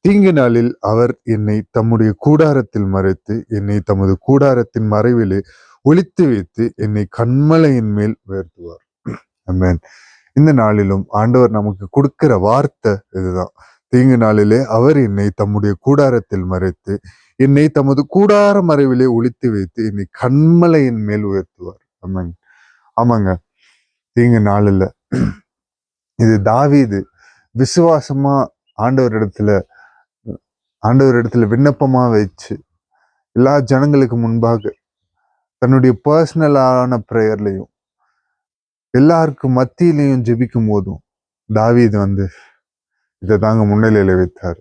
தீங்கு நாளில் அவர் என்னை தம்முடைய கூடாரத்தில் மறைத்து என்னை தமது கூடாரத்தின் மறைவிலே ஒளித்து வைத்து என்னை கண்மலையின் மேல் உயர்த்துவார். ஆமென். இந்த நாளிலும் ஆண்டவர் நமக்கு கொடுக்கிற வார்த்தை இதுதான். தீங்கு நாளிலே அவர் என்னை தம்முடைய கூடாரத்தில் மறைத்து என்னை தமது கூடார மறைவிலே ஒளித்து வைத்து என்னை கண்மலையின் மேல் உயர்த்துவார். ஆமாங்க. ஆமாங்க. தீங்கு நாளில் இது தாவீது விசுவாசமா ஆண்டவரிடத்துல விண்ணப்பமா வச்சு எல்லா ஜனங்களுக்கு முன்பாக தன்னுடைய பர்சனலான பிரேயர்லையும் எல்லாருக்கும் மத்தியிலையும் ஜெபிக்கும் போதும் தாவீது இதை தாங்க முன்னிலையில வைத்தார்.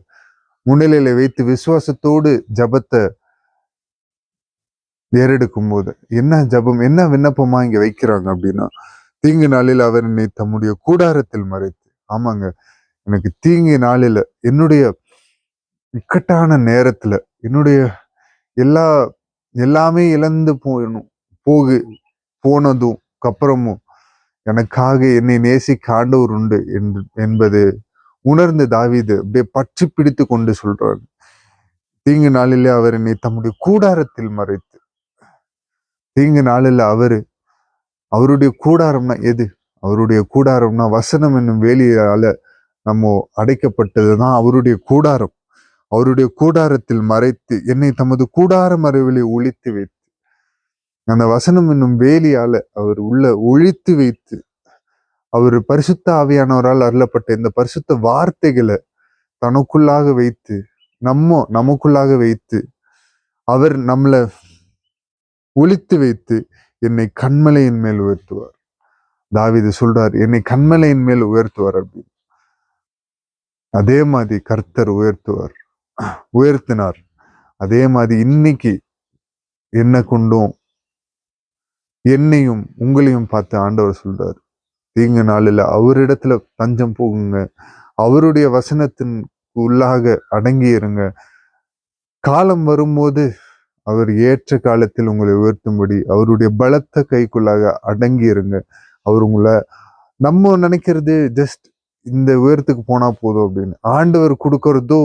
முன்னிலையில வைத்து விசுவாசத்தோடு ஜபத்தை ஏறெடுக்கும் போது என்ன ஜபம், என்ன விண்ணப்பமா இங்க வைக்கிறாங்க அப்படின்னா, தீங்கு நாளில் அவர் என்னை தம்முடைய கூடாரத்தில் மறைத்து. ஆமாங்க, எனக்கு தீங்கு நாளில, என்னுடைய இக்கட்டான நேரத்துல, என்னுடைய எல்லாமே இழந்து போனதும் அப்புறமும் எனக்காக என்னை நேசிக்க ஆண்டவர் உண்டு என்பது உணர்ந்து தாவீது அப்படியே பற்றி பிடித்து கொண்டு சொல்றாரு. தீங்கு நாளிலே அவர் என்னை தம்முடைய கூடாரத்தில் மறைத்து. தீங்கு நாளில் அவருடைய கூடாரம்னா எது? அவருடைய கூடாரம்னா வசனம் என்னும் வேலியால நம்ம அடைக்கப்பட்டதுதான் அவருடைய கூடாரம். அவருடைய கூடாரத்தில் மறைத்து என்னை தமது கூடார மறைவிலே ஒளித்து வைத்து, அந்த வசனம் என்னும் வேலியால அவர் உள்ள ஒழித்து வைத்து, அவர் பரிசுத்த ஆவியானவரால் அருளப்பட்ட இந்த பரிசுத்த வார்த்தைகளை தனக்குள்ளாக வைத்து நமக்குள்ளாக வைத்து அவர் நம்மளை ஒளித்து வைத்து என்னை கண்மலையின் மேல் உயர்த்துவார். தாவீது சொல்றார், என்னை கண்மலையின் மேல் உயர்த்துவார் அப்படின்னு. அதே மாதிரி கர்த்தர் உயர்த்தினார். அதே மாதிரி இன்னைக்கு என்ன கொண்டும் என்னையும் உங்களையும் பார்த்து ஆண்டவர் சொல்றாரு, தீங்கு நாளில் அவரிடத்துல தஞ்சம் போகுங்க, அவருடைய வசனத்தின் உள்ளாக அடங்கி இருங்க. காலம் வரும்போது அவர் ஏற்ற காலத்தில் உங்களை உயர்த்தும்படி அவருடைய பலத்த கைக்குள்ளாக அடங்கி இருங்க. அவர் உங்களை, நம்ம நினைக்கிறது ஜஸ்ட் இந்த உயரத்துக்கு போனா போதும் அப்படின்னு. ஆண்டவர் கொடுக்கறதோ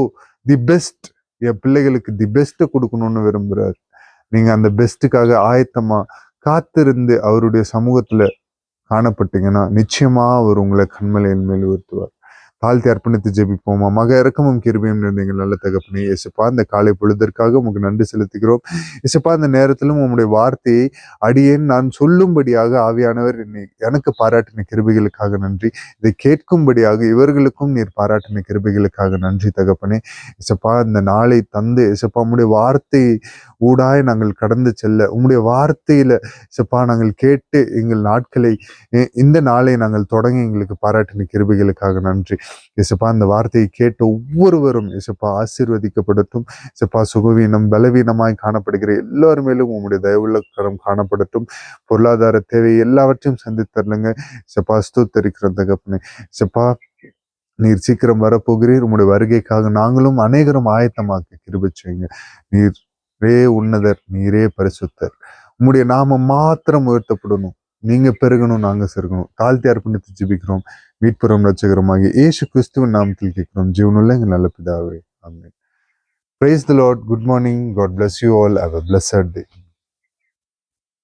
தி பெஸ்ட். என் பிள்ளைகளுக்கு தி பெஸ்ட்டை கொடுக்கணும்னு விரும்புறாரு. நீங்க அந்த பெஸ்ட்டுக்காக ஆயத்தமா காத்திருந்து அவருடைய சமூகத்துல காணப்பட்டீங்கன்னா நிச்சயமா அவர் உங்களை கண்மலையின் மேல் உயர்த்துவார். தாழ்த்தி அர்ப்பணித்து ஜெபிப்போமா. மக இறக்கமும் கிருபையும் இருந்தீங்க நல்ல தகப்பனே. இயேசுப்பா, இந்த காலை பொழுதற்காக உங்களுக்கு நன்றி செலுத்துகிறோம். இயேசுப்பா, இந்த நேரத்திலும் உங்களுடைய வார்த்தையை அடியேன் நான் சொல்லும்படியாக ஆவியானவர் எனக்கு பாராட்டின கிருபைகளுக்காக நன்றி. இதை கேட்கும்படியாக இவர்களுக்கும் நீர் பாராட்டின கிருபைகளுக்காக நன்றி தகப்பனே. இயேசுப்பா, இந்த நாளை தந்து இயேசுப்பா உங்களுடைய வார்த்தை ஊடாய் நாங்கள் கடந்து செல்ல, உங்களுடைய வார்த்தையில இயேசுப்பா நாங்கள் கேட்டு எங்கள் நாட்களை, இந்த நாளை நாங்கள் தொடங்கி எங்களுக்கு பாராட்டின கிருபைகளுக்காக நன்றி. இயேசுப்பா, அந்த வார்த்தையை கேட்டு ஒவ்வொருவரும் இயேசுப்பா ஆசீர்வதிக்கப்படட்டும். இயேசுப்பா, சுகவீனம் பலவீனமாய் காணப்படுகிற எல்லார் மேலும் உங்களுடைய தயவுள்ள கரம் காணப்படட்டும். பொருளாதார தேவை எல்லாவற்றையும் சந்தித்தரலுங்க. இயேசுப்பா, ஸ்தோத்தரிக்கிற தகப்பனே. இயேசுப்பா, நீர் சீக்கிரம் வரப்போகிறீர். உங்களுடைய வருகைக்காக நாங்களும் அநேகரும் ஆயத்தமாக்க கிருபை செய்யுங்க. நீரே உன்னதர், நீரே பரிசுத்தர். உங்களுடைய நாமம் மாத்திரம் உயர்த்தப்படணும். நீங்க பெருகணும், நாங்க செருகணும். தாழ்த்தி அர்ப்பணித்து ஜெபிக்கிறோம். மீட்புறம் ரட்சகரமாகிய இயேசு கிறிஸ்துவின் நாமத்தில் கேட்கிறோம் ஜீவனுள்ள எங்கள் நல்ல பிதாவே. ஆமென். Praise the Lord. Good morning. God bless you all. Have a blessed day.